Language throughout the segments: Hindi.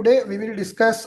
today we will discuss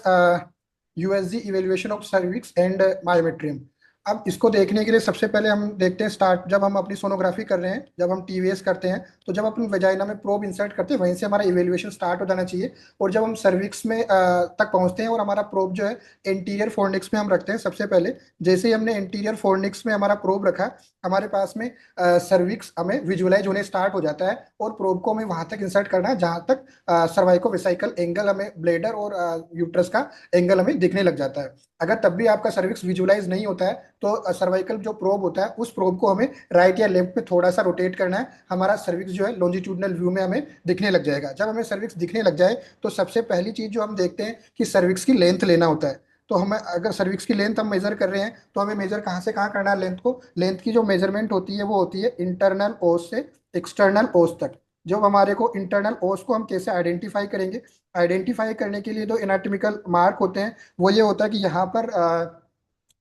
USG evaluation of cervix and myometrium। अब इसको देखने के लिए सबसे पहले हम देखते हैं स्टार्ट, जब हम अपनी सोनोग्राफी कर रहे हैं, जब हम टीवीएस करते हैं, तो जब अपनी वजाइना में प्रोब इंसर्ट करते हैं वहीं से हमारा इवेल्युएशन स्टार्ट हो जाना चाहिए। और जब हम सर्विक्स में तक पहुंचते हैं और हमारा प्रोब जो है एंटीरियर फोर्निक्स में हम रखते हैं सबसे पहले। जैसे ही हमने एंटीरियर फोर्निक्स में हमारा प्रोब रखा, हमारे पास में सर्विक्स हमें विजुअलाइज होने स्टार्ट हो जाता है और प्रोब को हमें वहां तक इंसर्ट करना है जहां तक सर्वाइको वेसाइकल एंगल हमें ब्लेडर और यूट्रस का एंगल हमें दिखने लग जाता है। अगर तब भी आपका सर्विक्स विजुअलाइज नहीं होता है तो सर्वाइकल जो प्रोब होता है उस प्रोब को हमें राइट या लेफ्ट में थोड़ा सा रोटेट करना है। हमारा सर्विक्स जो है लॉन्जिट्यूडनल व्यू में हमें दिखने लग जाएगा। जब हमें सर्विक्स दिखने लग जाए तो सबसे पहली चीज जो हम देखते हैं कि सर्विक्स की लेंथ लेना होता है। तो हमें अगर सर्विक्स की लेंथ हम मेजर कर रहे हैं तो हमें मेजर कहाँ से कहाँ करना है लेंथ को। लेंथ की जो मेजरमेंट होती है वो होती है इंटरनल ओस से एक्सटर्नल ओस तक। जब हमारे को इंटरनल ओस को हम कैसे आइडेंटिफाई करेंगे, आइडेंटिफाई करने के लिए दो एनाटॉमिकल मार्क होते हैं। वो ये होता है कि यहाँ पर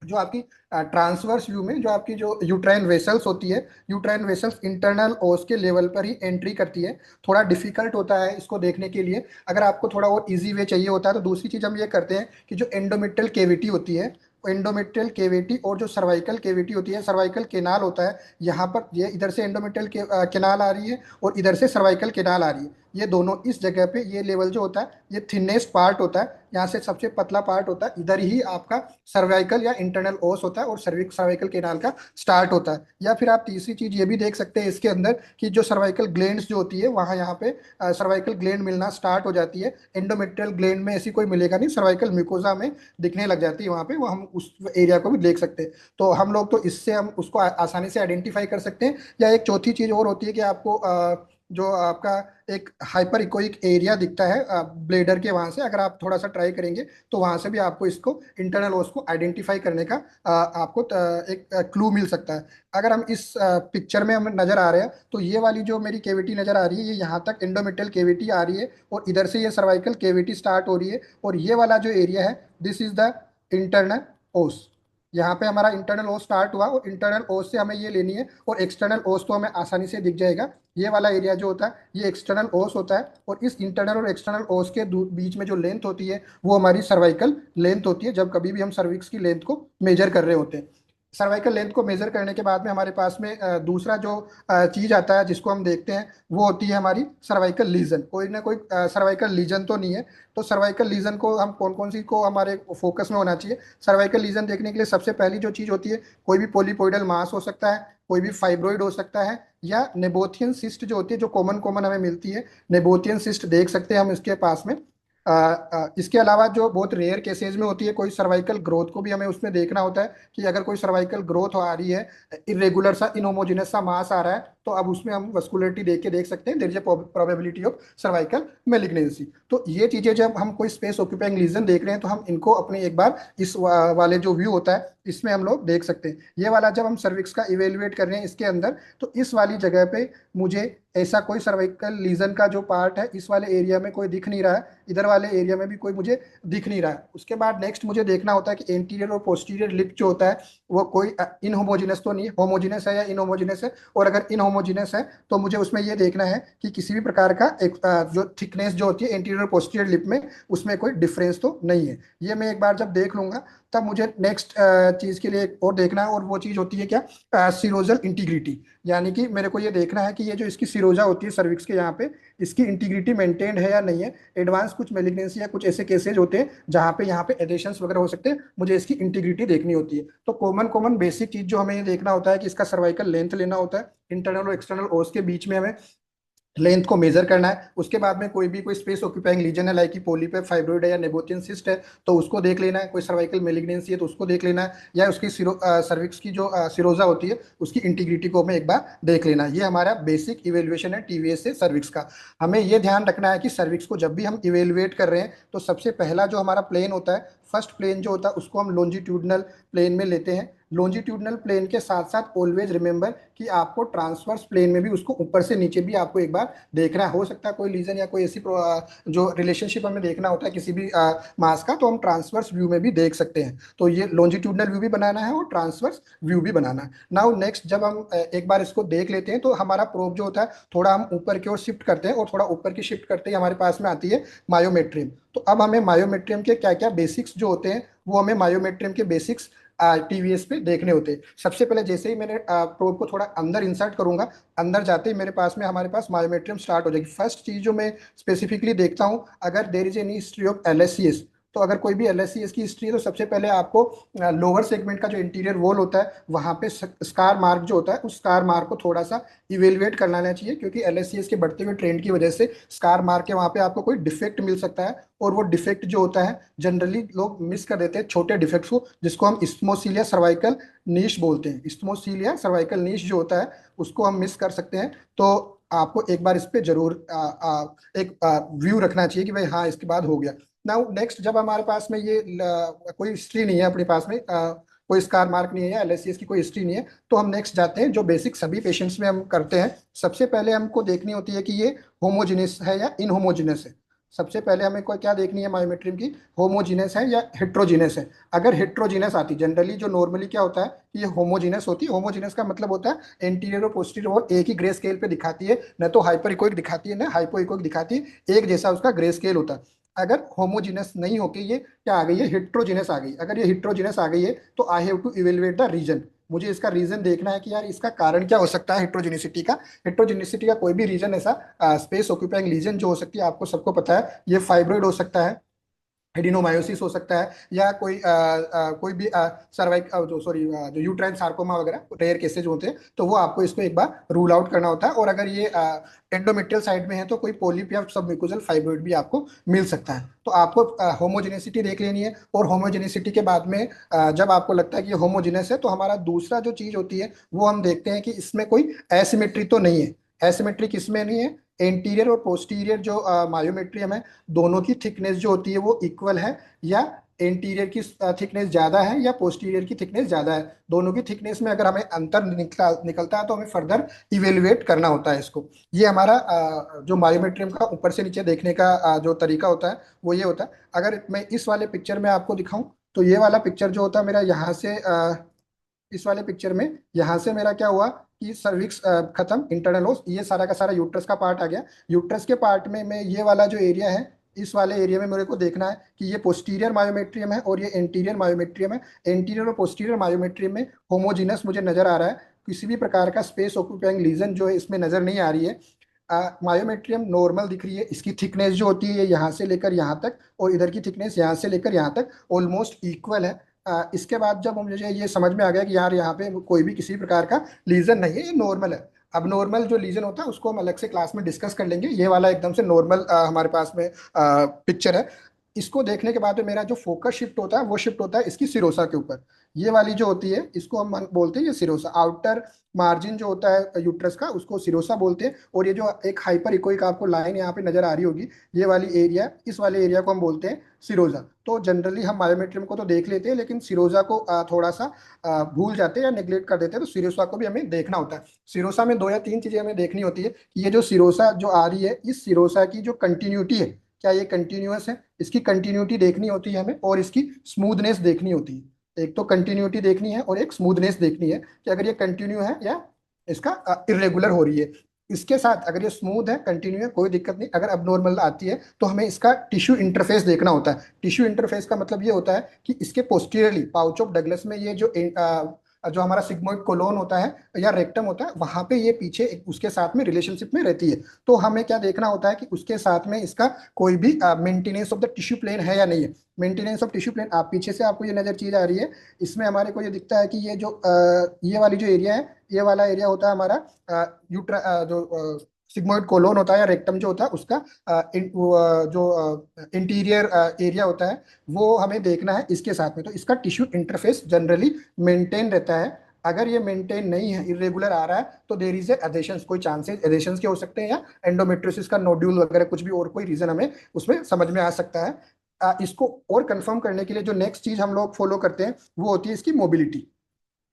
जो आपकी ट्रांसवर्स व्यू में जो आपकी जो यूट्राइन वेसल्स होती है, यूट्राइन वेसल्स इंटरनल ओस के लेवल पर ही एंट्री करती है। थोड़ा डिफिकल्ट होता है इसको देखने के लिए। अगर आपको थोड़ा और इजी वे चाहिए होता है तो दूसरी चीज हम ये करते हैं कि जो एंडोमेट्रियल केविटी होती है, एंडोमेट्रियल केविटी और जो सर्वाइकल केविटी होती है, सर्वाइकल केनाल होता है, यहाँ पर ये इधर से एंडोमेट्रियल केनाल आ रही है और इधर से सर्वाइकल केनाल आ रही है। ये दोनों इस जगह पे ये लेवल जो होता है ये थिनेस्ट पार्ट होता है, यहाँ से सबसे पतला पार्ट होता है। इधर ही आपका सर्वाइकल या इंटरनल ओस होता है और सर्वाइकल केनाल का स्टार्ट होता है। या फिर आप तीसरी चीज ये भी देख सकते हैं इसके अंदर कि जो सर्वाइकल ग्लैंड्स जो होती है वहाँ यहाँ पे सर्वाइकल ग्लैंड मिलना स्टार्ट हो जाती है। एंडोमेट्रियल ग्लैंड में ऐसी कोई मिलेगा नहीं, सर्वाइकल म्यूकोजा में दिखने लग जाती है वहाँ पे, वो हम उस एरिया को भी देख सकते हैं। तो हम लोग तो इससे हम उसको आसानी से आइडेंटिफाई कर सकते हैं। या एक चौथी चीज और होती है कि आपको जो आपका एक हाइपर इकोइक एरिया दिखता है ब्लेडर के, वहां से अगर आप थोड़ा सा ट्राई करेंगे तो वहां से भी आपको इसको इंटरनल ओस को आइडेंटिफाई करने का आपको एक क्लू मिल सकता है। अगर हम इस पिक्चर में हम नजर आ रहे हैं तो ये वाली जो मेरी केविटी नजर आ रही है ये यहाँ तक एंडोमेट्रियल केविटी आ रही है और इधर से ये सर्वाइकल केविटी स्टार्ट हो रही है। और ये वाला जो एरिया है दिस इज द इंटरनल ओस। यहाँ पे हमारा इंटरनल ओस स्टार्ट हुआ और इंटरनल ओस से हमें ये लेनी है और एक्सटर्नल ओस तो हमें आसानी से दिख जाएगा। ये वाला एरिया जो होता है ये एक्सटर्नल ओस होता है और इस इंटरनल और एक्सटर्नल ओस के बीच में जो लेंथ होती है वो हमारी सर्वाइकल लेंथ होती है जब कभी भी हम सर्विक्स की लेंथ को मेजर कर रहे होते हैं। सर्वाइकल लेंथ को मेजर करने के बाद में हमारे पास में दूसरा जो चीज आता है जिसको हम देखते हैं वो होती है हमारी सर्वाइकल लीजन। कोई ना कोई सर्वाइकल लीजन तो नहीं है। तो सर्वाइकल लीजन को हम कौन कौन सी को हमारे फोकस में होना चाहिए। सर्वाइकल लीजन देखने के लिए सबसे पहली जो चीज होती है, कोई भी पोलीपोइडल मास हो सकता है, कोई भी फाइब्रोइड हो सकता है, या नेबोथियन सिस्ट जो होती है जो कॉमन कॉमन हमें मिलती है, नेबोथियन सिस्ट देख सकते हैं हम इसके पास में। इसके अलावा जो बहुत रेयर केसेस में होती है कोई सर्वाइकल ग्रोथ को भी हमें उसमें देखना होता है कि अगर कोई सर्वाइकल ग्रोथ आ रही है, इरेगुलर सा इनहोमोजेनस सा मास आ रहा है, तो अब उसमें हम वस्कुलरिटी देख के देख सकते हैं there is a probability of cervical malignancy. तो ये चीजें जब हम कोई स्पेस ऑक्यूपाइंग लीजन देख रहे हैं तो हम इनको अपने एक बार इस वाले जो व्यू होता है इसमें हम लोग देख सकते हैं। ये वाला जब हम सर्विक्स का इवेल्युएट कर रहे हैं इसके अंदर तो इस वाली जगह पे मुझे ऐसा कोई सर्वाइकल लीजन का जो पार्ट है इस वाले एरिया में कोई दिख नहीं रहा है, इधर वाले एरिया में भी कोई मुझे दिख नहीं रहा है। उसके बाद नेक्स्ट मुझे देखना होता है कि एंटीरियर और पोस्टीरियर लिप जो होता है वो कोई इनहोमोजेनस तो नहीं है, होमोजेनस है या इनहोमोजेनस है। और अगर इनहोमोजेनस है तो मुझे उसमें ये देखना है कि किसी भी प्रकार का एक जो थिकनेस जो होती है एंटीरियर और पोस्टीरियर लिप में उसमें कोई डिफरेंस तो नहीं है। ये मैं एक बार जब देख लूंगा तब मुझे नेक्स्ट चीज के लिए और देखना है और वो चीज होती है क्या, सिरोजल इंटीग्रिटी। यानी कि मेरे को ये देखना है कि ये जो इसकी सिरोजा होती है सर्विक्स के यहाँ पे इसकी इंटीग्रिटी मेंटेन्ड है या नहीं है। एडवांस कुछ मेलिग्नेंसी या कुछ ऐसे केसेज होते हैं जहाँ पे यहाँ पे एडेशंस वगैरह हो सकते हैं, मुझे इसकी इंटीग्रिटी देखनी होती है। तो कॉमन कॉमन बेसिक चीज जो हमें ये देखना होता है कि इसका सर्वाइकल लेंथ लेना होता है, इंटरनल और एक्सटर्नल ओस के बीच में हमें लेंथ को मेजर करना है। उसके बाद में कोई भी कोई स्पेस ऑक्यूपाइंग लीजन है लाइक पोलीप फाइब्रोइड है या नेबोथियन सिस्ट है तो उसको देख लेना है। कोई सर्वाइकल मेलिग्नेंसी है तो उसको देख लेना है, या उसकी सर्विक्स की जो सिरोजा होती है उसकी इंटीग्रिटी को हमें एक बार देख लेना है। ये हमारा बेसिक इवेल्युएशन है टीवीएस से सर्विक्स का। हमें ये ध्यान रखना है कि सर्विक्स को जब भी हम इवेल्युएट कर रहे हैं तो सबसे पहला जो हमारा प्लेन होता है, फर्स्ट प्लेन जो होता है उसको हम लॉन्जिट्यूडनल प्लेन में लेते हैं। लॉन्जिट्यूडनल प्लेन के साथ साथ ऑलवेज रिमेंबर कि आपको ट्रांसवर्स प्लेन में भी उसको ऊपर से नीचे भी आपको एक बार देखना हो सकता है कोई रीजन या कोई ऐसी जो रिलेशनशिप हमें देखना होता है किसी भी मास का, तो हम ट्रांसवर्स व्यू में भी देख सकते हैं। तो ये लॉन्जिट्यूडनल व्यू भी बनाना है और ट्रांसवर्स व्यू भी बनाना है। नाउ नेक्स्ट, जब हम एक बार इसको देख लेते हैं तो हमारा प्रोब जो होता है थोड़ा हम ऊपर की ओर शिफ्ट करते हैं, और थोड़ा ऊपर की शिफ्ट करते ही हमारे पास में आती है मायोमेट्रियम। तो अब हमें मायोमेट्रियम के क्या क्या बेसिक्स जो होते हैं वो हमें मायोमेट्रियम के बेसिक्स टीवीएस पे देखने होते हैं। सबसे पहले जैसे ही मैंने प्रोब को थोड़ा अंदर इंसर्ट करूंगा, अंदर जाते ही मेरे पास में हमारे पास मायोमेट्रियम स्टार्ट हो जाएगी। फर्स्ट चीज जो मैं स्पेसिफिकली देखता हूँ, अगर there is any history of LSCS, तो अगर कोई भी एलएससीएस की हिस्ट्री है तो सबसे पहले आपको लोअर सेगमेंट का जो इंटीरियर वॉल होता है वहां पे स्कार मार्क जो होता है उस स्कार मार्क को थोड़ा सा इवेलुएट कर लेना चाहिए, क्योंकि एलएससीएस के बढ़ते हुए ट्रेंड की वजह से स्कार मार्क के वहां पे आपको कोई डिफेक्ट मिल सकता है। और वो डिफेक्ट जो होता है जनरली लोग मिस कर देते हैं छोटे डिफेक्ट्स को, जिसको हम इस्मोसीलिया सर्वाइकल नीश बोलते हैं। इस्मोसीलिया सर्वाइकल नीश जो होता है उसको हम मिस कर सकते हैं। तो आपको एक बार इस पे जरूर एक व्यू रखना चाहिए कि भाई हाँ इसके बाद हो गया। नाउ नेक्स्ट, जब हमारे पास में ये कोई हिस्ट्री नहीं है अपने पास में, कोई स्कार मार्क नहीं है या एलएससीएस की कोई हिस्ट्री नहीं है, तो हम नेक्स्ट जाते हैं जो बेसिक सभी पेशेंट्स में हम करते हैं। सबसे पहले हमको देखनी होती है कि ये होमोजीनियस है या इनहोमोजीनियस है। सबसे पहले हमें कोई क्या देखनी है मायोमेट्रियम की, होमोजीनियस है या हेट्रोजीनियस है। अगर हेट्रोजीनियस आती, जनरली जो नॉर्मली क्या होता है कि ये होमोजीनियस होती है। होमोजीनियस का मतलब होता है एंटीरियर और पोस्टीरियर वॉल एक ही ग्रे स्केल पे दिखाती है, न तो हाइपर इकोइक दिखाती है न हाइपो इकोइक दिखाती है, एक जैसा उसका ग्रे स्केल होता है। अगर होमोजीनस नहीं होके ये क्या आ गई है, हिट्रोजीनस आ गई। अगर ये हिट्रोजीनस आ गई है तो I have to evaluate the reason. मुझे इसका रीजन देखना है कि यार इसका कारण क्या हो सकता है हेट्रोजेनिसिटी का। हेट्रोजेनिसिटी का कोई भी रीजन ऐसा स्पेस ऑक्यूपाइंग लीजन जो हो सकती है आपको सबको पता है, ये फाइब्रोइड हो सकता है, एडिनोमायोसिस हो सकता है, या कोई भी सर्वाइक जो सॉरी जो यूट्राइन सार्कोमा वगैरह रेयर केसेज होते हैं, तो वो आपको इसको एक बार रूल आउट करना होता है। और अगर ये एंडोमेट्रियल साइड में है तो कोई पोलिप या सबम्यूकोजल फाइब्रोइड भी आपको मिल सकता है। तो आपको होमोजेनेसिटी देख लेनी है, और होमोजेनेसिटी के बाद में जब आपको लगता है कि ये होमोजेनस है तो हमारा दूसरा जो चीज होती है वो हम देखते हैं कि इसमें कोई एसिमेट्री तो नहीं है। एसिमेट्री किसमें नहीं है, एंटीरियर और पोस्टीरियर जो मायोमेट्रियम है दोनों की थिकनेस जो होती है वो इक्वल है, या एंटीरियर की थिकनेस ज्यादा है या पोस्टीरियर की थिकनेस ज्यादा है। दोनों की थिकनेस में अगर हमें अंतर निकलता है तो हमें फर्दर इवेलुएट करना होता है इसको। ये हमारा जो मायोमेट्रियम का ऊपर से नीचे देखने का जो तरीका होता है वो ये होता है। अगर मैं इस वाले पिक्चर में आपको दिखाऊं तो ये वाला पिक्चर जो होता है मेरा यहाँ से इस वाले पिक्चर में यहाँ से मेरा क्या हुआ कि सर्विक्स खत्म, इंटरनल ओस, ये सारा का सारा यूट्रस का पार्ट आ गया। यूट्रस के पार्ट में मैं ये वाला जो एरिया है इस वाले एरिया में मेरे को देखना है कि ये पोस्टीरियर मायोमेट्रियम है और ये एंटीरियर मायोमेट्रियम है। एंटीरियर और पोस्टीरियर मायोमेट्रियम में होमोजीनस मुझे नजर आ रहा है, किसी भी प्रकार का स्पेस ऑक्यूपाइंग लीजन जो है इसमें नजर नहीं आ रही है। मायोमेट्रियम नॉर्मल दिख रही है, इसकी थिकनेस जो होती है यहाँ से लेकर यहाँ तक, और इधर की थिकनेस यहाँ से लेकर यहाँ तक ऑलमोस्ट इक्वल है। इसके बाद जब मुझे ये समझ में आ गया कि यार यहाँ पे कोई भी किसी प्रकार का लीजन नहीं है, ये नॉर्मल है। अब नॉर्मल जो लीजन होता है उसको हम अलग से क्लास में डिस्कस कर लेंगे। ये वाला एकदम से नॉर्मल हमारे पास में पिक्चर है। इसको देखने के बाद में मेरा जो फोकस शिफ्ट होता है वो शिफ्ट होता है इसकी सिरोसा के ऊपर। ये वाली जो होती है इसको हम बोलते हैं ये सिरोसा, आउटर मार्जिन जो होता है यूट्रस का उसको सिरोसा बोलते हैं। और ये जो एक हाइपर इकोइक आपको लाइन यहाँ पे नजर आ रही होगी, ये वाली एरिया, इस वाले एरिया को हम बोलते हैं सिरोजा। तो जनरली हम मायोमेट्रियम को तो देख लेते हैं लेकिन सिरोजा को थोड़ा सा भूल जाते हैं या नेग्लेक्ट कर देते हैं, तो सिरोसा को भी हमें देखना होता है। सिरोसा में दो या तीन चीजें हमें देखनी होती है कि ये जो सिरोसा जो आ रही है इस सिरोसा की जो कंटिन्यूटी है, क्या ये कंटिन्यूअस है, इसकी कंटिन्यूटी देखनी होती है हमें, और इसकी स्मूथनेस देखनी होती है। एक तो कंटिन्यूटी देखनी है और एक स्मूथनेस देखनी है कि अगर ये कंटिन्यू है या इसका इरेगुलर हो रही है। इसके साथ अगर ये स्मूथ है कंटिन्यू है कोई दिक्कत नहीं, अगर अबनॉर्मल आती है तो हमें इसका टिश्यू इंटरफेस देखना होता है। टिश्यू इंटरफेस का मतलब ये होता है कि इसके पोस्टीरियरली पाउच ऑफ डगलस में ये जो हमारा सिग्मोइड कोलोन होता है या रेक्टम होता है वहां पे ये पीछे उसके साथ में रिलेशनशिप में रहती है। तो हमें क्या देखना होता है कि उसके साथ में इसका कोई भी maintenance of the tissue plane है या नहीं है। मेंटेनेंस ऑफ टिश्यू प्लेन, आप पीछे से आपको ये नजर चीज आ रही है, इसमें हमारे को ये दिखता है कि ये जो ये वाली जो एरिया है, ये वाला एरिया होता है हमारा जो सिग्मोइड कोलोन होता है या रेक्टम जो होता है उसका जो इंटीरियर एरिया होता है वो हमें देखना है इसके साथ में। तो इसका टिश्यू इंटरफेस जनरली मेंटेन रहता है। अगर ये मेंटेन नहीं है, इरेगुलर आ रहा है, तो देर इज एडेशंस, कोई चांसेस एडेशंस के हो सकते हैं, या एंडोमेट्रियोसिस का नोड्यूल वगैरह कुछ भी और कोई रीजन हमें उसमें समझ में आ सकता है। इसको और कंफर्म करने के लिए जो नेक्स्ट चीज हम लोग फॉलो करते हैं वो होती है इसकी मोबिलिटी।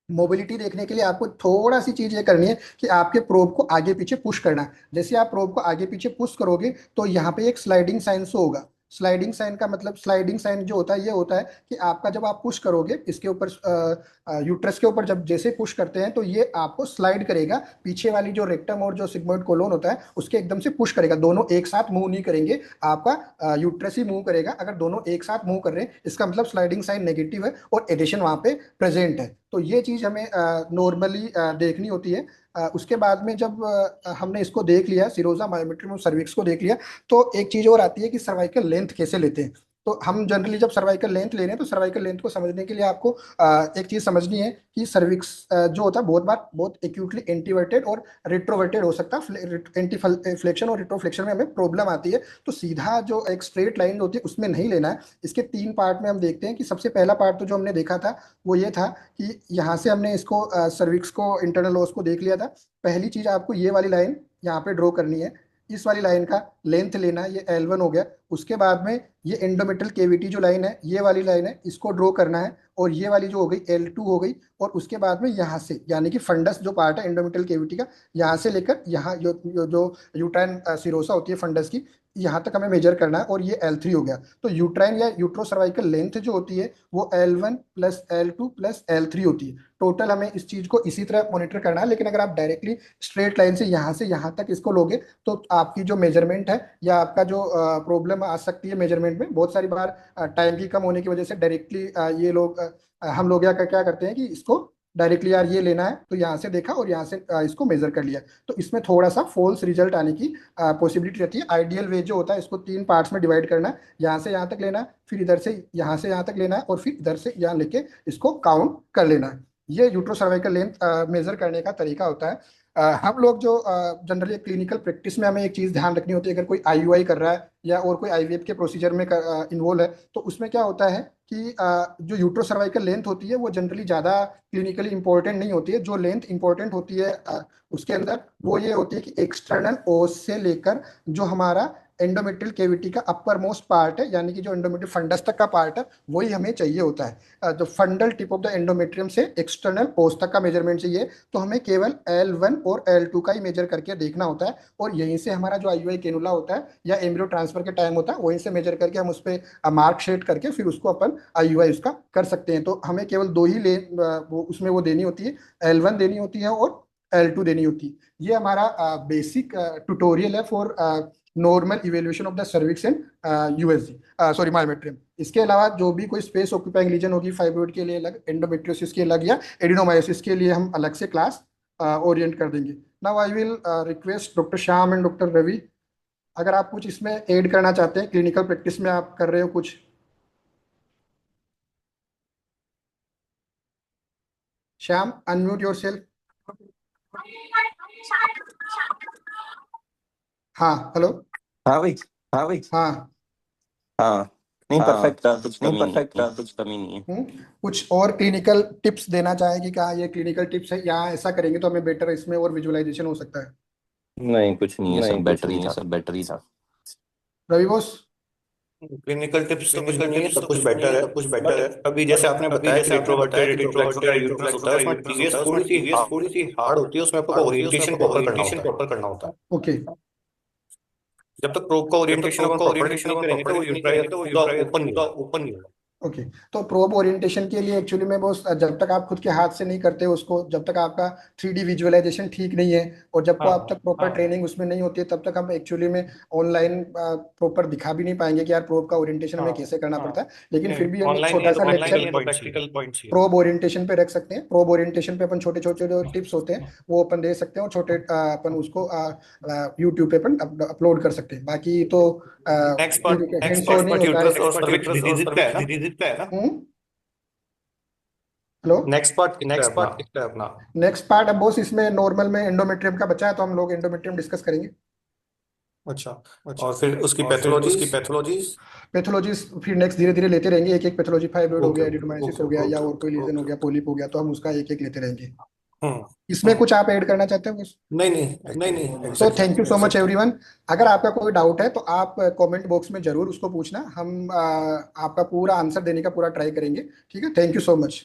मोबिलिटी देखने के लिए आपको थोड़ा सी चीज ये करनी है कि आपके प्रोब को आगे पीछे पुश करना है। जैसे आप प्रोब को आगे पीछे पुश करोगे तो यहाँ पे एक स्लाइडिंग साइन शो होगा। स्लाइडिंग साइन का मतलब, स्लाइडिंग साइन जो होता है ये होता है कि आपका जब आप पुश करोगे इसके ऊपर, यूट्रस के ऊपर जब जैसे पुश करते हैं तो ये आपको स्लाइड करेगा पीछे वाली जो रेक्टम और जो सिग्मोइड कोलोन होता है उसके एकदम से पुश करेगा। दोनों एक साथ मूव नहीं करेंगे, आपका यूट्रस ही मूव करेगा। अगर दोनों एक साथ मूव कर रहे हैं इसका मतलब स्लाइडिंग साइन नेगेटिव है और एडिशन वहां पे प्रेजेंट है। तो ये चीज हमें नॉर्मली देखनी होती है। उसके बाद में जब हमने इसको देख लिया, सिरोजा मायोमेट्री में सर्विक्स को देख लिया, तो एक चीज और आती है कि सर्वाइकल लेंथ कैसे लेते हैं। तो हम जनरली जब सर्वाइकल लेंथ ले रहे हैं तो सर्वाइकल लेंथ को समझने के लिए आपको एक चीज समझनी है कि सर्विक्स जो होता है बहुत बार बहुत एक्यूटली एंटीवर्टेड और रिट्रोवर्टेड हो सकता है। एंटी फ्लेक्शन और रिट्रोफ्लेक्शन में हमें प्रॉब्लम आती है। तो सीधा जो एक स्ट्रेट लाइन होती है उसमें नहीं लेना है। इसके तीन पार्ट में हम देखते हैं कि सबसे पहला पार्ट तो जो हमने देखा था वो ये था कि यहाँ से हमने इसको सर्विक्स को, इंटरनल ओस को देख लिया था। पहली चीज आपको ये वाली लाइन यहाँ पे ड्रॉ करनी है। इस वाली लाइन का लेंथ लेना है, ये L1 हो गया। उसके बाद में ये एंडोमेट्रियल केविटी जो लाइन है, ये वाली लाइन है, इसको ड्रॉ करना है। और ये वाली जो हो गई L2 हो गई। और उसके बाद में यहाँ से, यानी कि फंडस जो पार्ट है एंडोमेट्रियल केविटी का, यहाँ से लेकर यहाँ जो यूट्राइन सिरोसा होती है फंडस की, यहाँ तक हमें मेजर करना है। और ये L3 हो गया। तो यूट्राइन या यूट्रोसर्वाइकल लेंथ जो होती है वो L1 plus L2 plus L3 होती है। टोटल हमें इस चीज को इसी तरह मॉनिटर करना है। लेकिन अगर आप डायरेक्टली स्ट्रेट लाइन से यहाँ तक इसको लोगे तो आपकी जो मेजरमेंट है या आपका जो प्रॉब्लम आ सकती है मेजरमेंट में, बहुत सारी बार टाइम की कम होने की वजह से डायरेक्टली ये लोग हम लोग क्या करते हैं कि इसको डायरेक्टली यार ये लेना है तो यहाँ से देखा और यहाँ से इसको मेजर कर लिया। तो इसमें थोड़ा सा फॉल्स रिजल्ट आने की पॉसिबिलिटी रहती है। आइडियल वे जो होता है इसको तीन पार्ट्स में डिवाइड करना है। यहाँ से यहाँ तक लेना है, फिर इधर से यहाँ से यहाँ तक लेना है, और फिर इधर से यहाँ लेके इसको काउंट कर लेना है। ये यूट्रोसर्वाइकल लेंथ मेजर करने का तरीका होता है। हम लोग जो जनरली क्लिनिकल प्रैक्टिस में हमें एक चीज ध्यान रखनी होती है, अगर कोई आईयूआई कर रहा है या और कोई आईवीएफ के प्रोसीजर में इन्वॉल्व है तो उसमें क्या होता है कि जो यूट्रोसर्वाइकल लेंथ होती है वो जनरली ज़्यादा क्लिनिकली इंपॉर्टेंट नहीं होती है। जो लेंथ इंपॉर्टेंट होती है उसके अंदर वो ये होती है कि एक्सटर्नल ओस से लेकर जो हमारा एंडोमेट्रियल केविटी का अपर मोस्ट पार्ट है, यानी कि जो एंडोमेट्रियल फंडस तक का पार्ट है, वही हमें चाहिए होता है। जो फंडल टिप ऑफ द एंडोमेट्रियम से एक्सटर्नल ओस तक का मेजरमेंट चाहिए तो हमें केवल L1 और L2 का ही मेजर करके देखना होता है। और यहीं से हमारा जो आईयूआई कैनुला होता है या एम्ब्रियो ट्रांसफर के टाइम होता है वहीं से मेजर करके हम उस पर मार्क शेड करके फिर उसको अपन आईयूआई उसका कर सकते हैं। तो हमें केवल दो ही वो उसमें वो देनी होती है, L1 देनी होती है और L2 देनी होती है। ये हमारा बेसिक ट्यूटोरियल है for normal evaluation of the cervix in USG, sorry myometrium. इसके अलावा जो भी कोई स्पेस ऑक्यूपाइंग रीजन होगी फाइब्रोइड के लिए अलग, एंडोमेट्रियोसिस के अलग, या एडिनोमायोसिस के लिए हम अलग से क्लास ओरिएंट कर देंगे। Now I will request doctor Shyam and doctor Ravi, अगर आप कुछ इसमें ऐड करना चाहते हैं, क्लिनिकल प्रैक्टिस में आप कर रहे हो कुछ। Shyam, unmute your self. हाँ, हेलो। हाँ भाई। हाँ। हाँ। नहीं, हाँ परफेक्ट था, कुछ नहीं कमी नहीं परफेक्ट है। था, कुछ कमी नहीं है। कुछ और क्लिनिकल टिप्स देना चाहेंगे क्या? ये क्लिनिकल टिप्स है, यहाँ ऐसा करेंगे तो हमें बेटर इसमें और विजुअलाइजेशन हो सकता है। नहीं, कुछ नहीं है, नहीं सब कुछ बैटरी नहीं है, था। सब बैटरी था। रवि बोस। क्लिनिकल टिप्स तो कुछ भी क्लिनिकल नहीं है, टिप्स तो सब कुछ कुछ भी नहीं बेटर है, है। सब कुछ बट बेटर है। अभी जैसे बट आपने अभी बताया कि जैसे आपने बताया रिट्रोवर्टेड कि रिट्रोफ्लेक्स रिट्रोवर्टेड यूट्रस होता रिट्रोफ्लेक्स है, या उसमें यूट्रस टीवीएस होता है, उसमें थोड़ी सी टीवीएस थोड़ी सी हार्ड होती है, उसमें आपको हार्ड होती है, उसमें ओरिएंटेशन आपको प्रॉपर करना ओरिएंटेशन होता है। प्रॉपर करना होता है। ओके। जब तक प्रोब का जब तक ओरिएंटेशन प्रोब अपन का प्रॉपरली ओरिएंटेशन नहीं अपन करेंगे तो वो प्रॉपरली नहीं यूट्राई करेंगे तो वो पूरा यूट्राई ओपन नहीं पूरा होगा। ओपन नहीं होगा। ओके। तो प्रोब ओरिएंटेशन के लिए एक्चुअली में बस जब तक आप खुद के हाथ से नहीं करते हो उसको, जब तक आपका 3D विजुअलाइजेशन ठीक नहीं है और जब को आप हाँ तक प्रॉपर ट्रेनिंग उसमें नहीं होती है, तब तक हम एक्चुअली में ऑनलाइन प्रॉपर दिखा भी नहीं पाएंगे कि यार प्रोब का ओरिएंटेशन हमें हाँ कैसे करना पड़ता है। लेकिन नहीं, फिर भी हम एक ऑनलाइन नहीं छोटा है तो सा प्रैक्टिकल लेक्चर पॉइंट्स ही है। प्रैक्टिकल पॉइंट्स ही है। प्रोब ओरिएंटेशन पे रख सकते हैं। प्रोब ओरिएंटेशन पे अपन छोटे छोटे जो टिप्स होते हैं वो अपन दे सकते हैं, और छोटे अपन उसको यूट्यूब पे अपन अपलोड कर सकते हैं। बाकी तो हैंड्स ऑन नहीं होता यूट्रस है। और सर्विक्स यूट्रस और डिजीज का है सर्विक्स ना। डिजीज का है ना। हम्म। हेलो। नेक्स्ट पार्ट कितना है नेक्स्ट अपना। पार्ट कितना है अपना। नेक्स्ट पार्ट अब बॉस इसमें नॉर्मल में एंडोमेट्रियम का बचा है तो हम लोग एंडोमेट्रियम डिस्कस करेंगे। अच्छा, अच्छा। और फिर उसकी और फिर उसकी पैथोलॉजीज। पैथोलॉजीज। पैथोलॉजीज फिर नेक्स्ट धीरे धीरे लेते रहेंगे। एक एक पैथोलॉजी, फाइब्रोइड हो ओके गया, ओके एडिनोमायोसिस ओके हो गया, या ओके और कोई ओके लीजन हो ओके। गया, पोलिप हो गया, तो हम उसका एक एक लेते रहेंगे। हम्म इसमें हम्म। कुछ आप ऐड करना चाहते हो बस? नहीं नहीं, नहीं एक्चुअली नहीं, तो accept. Thank you so much accept. Everyone. अगर आपका कोई डाउट है तो आप कमेंट बॉक्स में जरूर उसको पूछना, हम आपका पूरा आंसर देने का पूरा ट्राई करेंगे। ठीक है, थैंक यू सो मच।